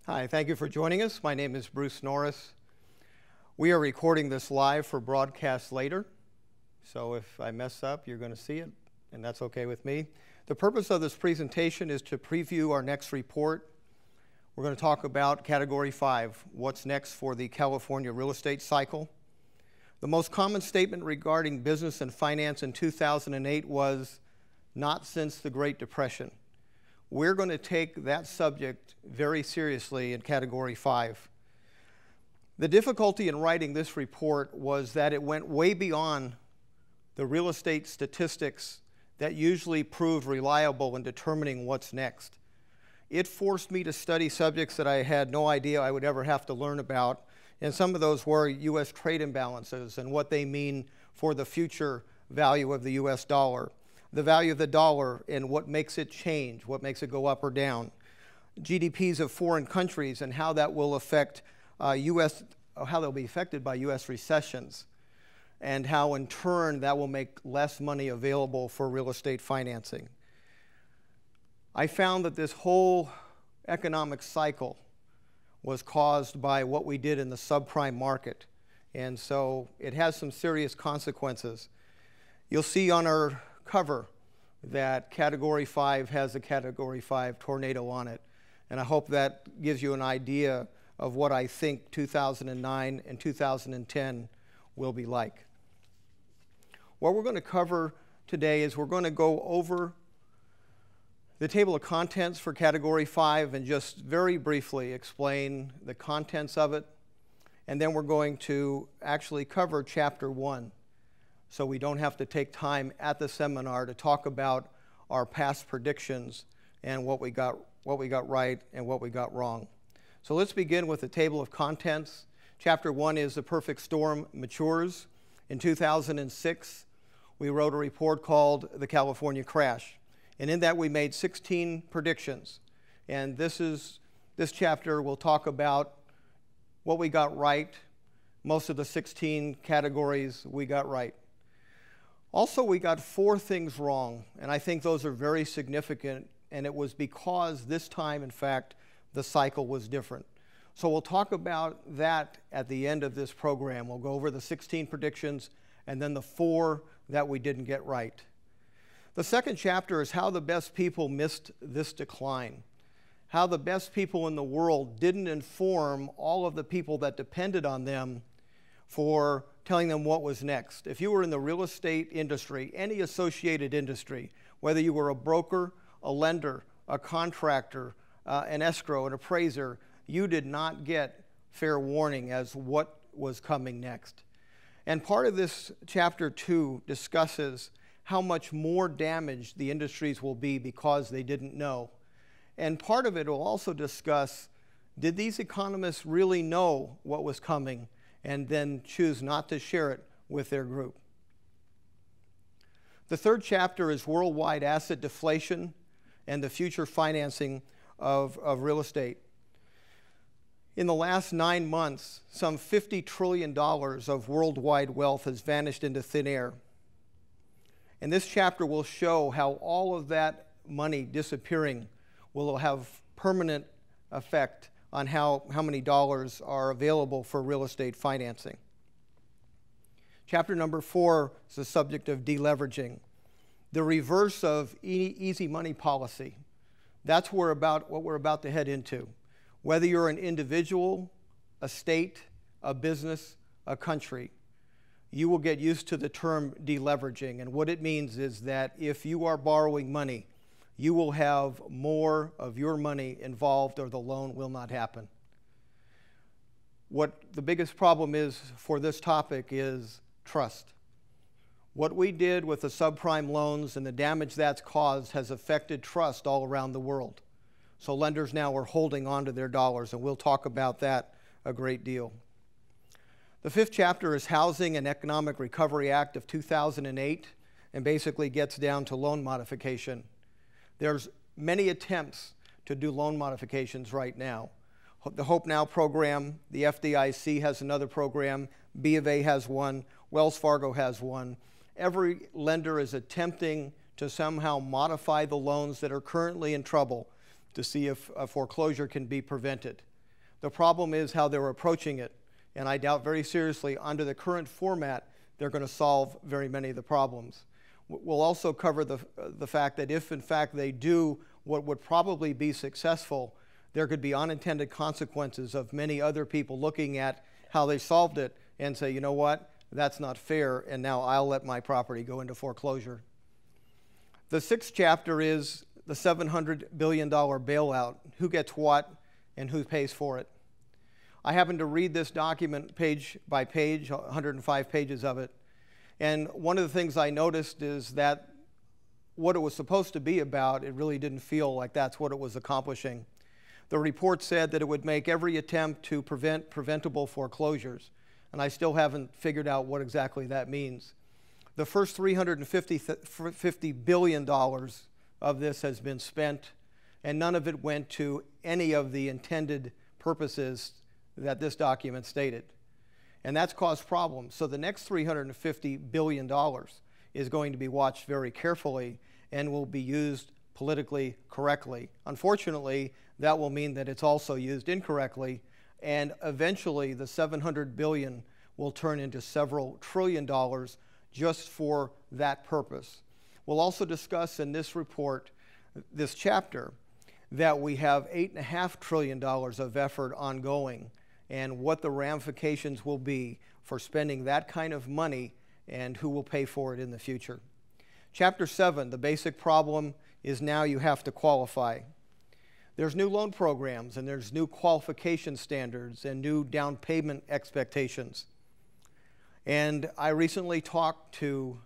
Hi, thank you for joining us. My name is Bruce Norris. We are recording this live for broadcast later, so if I mess up, you're going to see it, and that's okay with me. The purpose of this presentation is to preview our next report. We're going to talk about Category 5, what's next for the California real estate cycle. The most common statement regarding business and finance in 2008 was, "Not since the Great Depression." We're going to take that subject very seriously in Category 5. The difficulty in writing this report was that it went way beyond the real estate statistics that usually prove reliable in determining what's next. It forced me to study subjects that I had no idea I would ever have to learn about, and some of those were U.S. trade imbalances and what they mean for the future value of the U.S. dollar. The value of the dollar and what makes it change, what makes it go up or down, GDPs of foreign countries and how that will affect how they'll be affected by U.S. recessions, and how in turn that will make less money available for real estate financing. I found that this whole economic cycle was caused by what we did in the subprime market, and so it has some serious consequences. You'll see on our cover that Category 5 has a Category 5 tornado on it. And I hope that gives you an idea of what I think 2009 and 2010 will be like. What we're going to cover today is we're going to go over the table of contents for Category 5 and just very briefly explain the contents of it. And then we're going to actually cover Chapter 1. So we don't have to take time at the seminar to talk about our past predictions and what we got right and what we got wrong. So let's begin with the table of contents. Chapter 1 is The Perfect Storm Matures. In 2006, we wrote a report called The California Crash. And in that we made 16 predictions. And this chapter will talk about what we got right. Most of the 16 categories we got right. Also, we got 4 things wrong, and I think those are very significant, and it was because this time, in fact, the cycle was different. So we'll talk about that at the end of this program. We'll go over the 16 predictions and then the 4 that we didn't get right. The second chapter is how the best people missed this decline, how the best people in the world didn't inform all of the people that depended on them for telling them what was next. If you were in the real estate industry, any associated industry, whether you were a broker, a lender, a contractor, an escrow, an appraiser, you did not get fair warning as what was coming next. And part of this chapter 2 discusses how much more damaged the industries will be because they didn't know. And part of it will also discuss, did these economists really know what was coming and then choose not to share it with their group? The third chapter is worldwide asset deflation and the future financing of real estate. In the last 9 months, some $50 trillion of worldwide wealth has vanished into thin air. And this chapter will show how all of that money disappearing will have permanent effect on how many dollars are available for real estate financing. Chapter number 4 is the subject of deleveraging, the reverse of easy money policy. That's what we're about to head into. Whether you're an individual, a state, a business, a country, you will get used to the term deleveraging. And what it means is that if you are borrowing money, you will have more of your money involved or the loan will not happen. What the biggest problem is for this topic is trust. What we did with the subprime loans and the damage that's caused has affected trust all around the world. So lenders now are holding on to their dollars, and we'll talk about that a great deal. The 5th chapter is Housing and Economic Recovery Act of 2008, and basically gets down to loan modification. There's many attempts to do loan modifications right now. The Hope Now program, the FDIC has another program, B of A has one, Wells Fargo has one. Every lender is attempting to somehow modify the loans that are currently in trouble to see if a foreclosure can be prevented. The problem is how they're approaching it, and I doubt very seriously under the current format they're going to solve very many of the problems. We'll also cover the fact that if in fact they do what would probably be successful, there could be unintended consequences of many other people looking at how they solved it and say, you know what, that's not fair, and now I'll let my property go into foreclosure. The sixth chapter is the $700 billion bailout. Who gets what and who pays for it? I happened to read this document page by page, 105 pages of it, and one of the things I noticed is that what it was supposed to be about, it really didn't feel like that's what it was accomplishing. The report said that it would make every attempt to prevent preventable foreclosures, and I still haven't figured out what exactly that means. The first $350 billion of this has been spent, and none of it went to any of the intended purposes that this document stated. And that's caused problems. So the next $350 billion is going to be watched very carefully and will be used politically correctly. Unfortunately, that will mean that it's also used incorrectly, and eventually the $700 billion will turn into several trillion dollars just for that purpose. We'll also discuss in this report, this chapter, that we have $8.5 trillion of effort ongoing and what the ramifications will be for spending that kind of money and who will pay for it in the future. Chapter 7, the basic problem is now you have to qualify. There's new loan programs and there's new qualification standards and new down payment expectations. And I recently talked to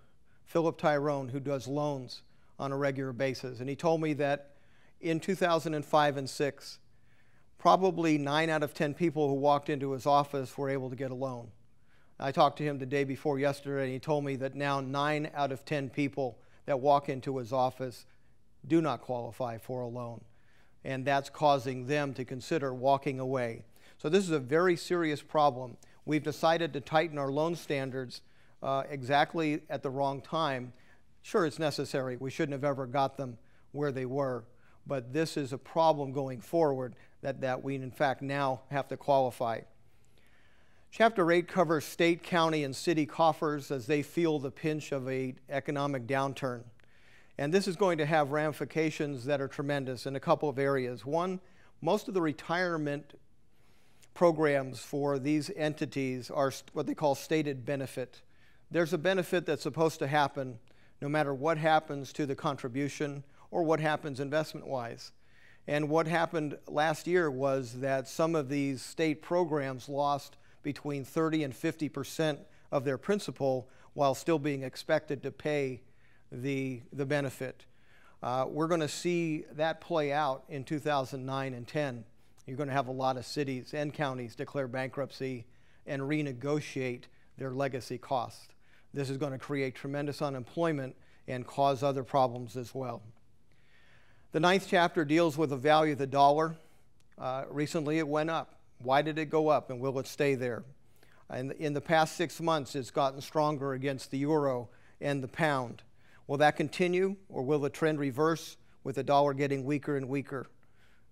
Philip Tyrone, who does loans on a regular basis, and he told me that in 2005 and 6, probably 9 out of 10 people who walked into his office were able to get a loan. I talked to him the day before yesterday, and he told me that now 9 out of 10 people that walk into his office do not qualify for a loan, and that's causing them to consider walking away. So this is a very serious problem. We've decided to tighten our loan standards exactly at the wrong time. Sure, it's necessary. We shouldn't have ever got them where they were, but this is a problem going forward that we in fact now have to qualify. Chapter 8 covers state, county, and city coffers as they feel the pinch of an economic downturn. And this is going to have ramifications that are tremendous in a couple of areas. One, most of the retirement programs for these entities are what they call stated benefit. There's a benefit that's supposed to happen no matter what happens to the contribution or what happens investment-wise. And what happened last year was that some of these state programs lost between 30 and 50% of their principal while still being expected to pay the benefit. We're going to see that play out in 2009 and 10. You're going to have a lot of cities and counties declare bankruptcy and renegotiate their legacy costs. This is going to create tremendous unemployment and cause other problems as well. The 9th chapter deals with the value of the dollar. Recently it went up. Why did it go up, and will it stay there? In the past 6 months, it's gotten stronger against the euro and the pound. Will that continue, or will the trend reverse with the dollar getting weaker and weaker?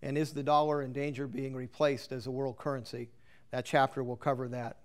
And is the dollar in danger of being replaced as a world currency? That chapter will cover that.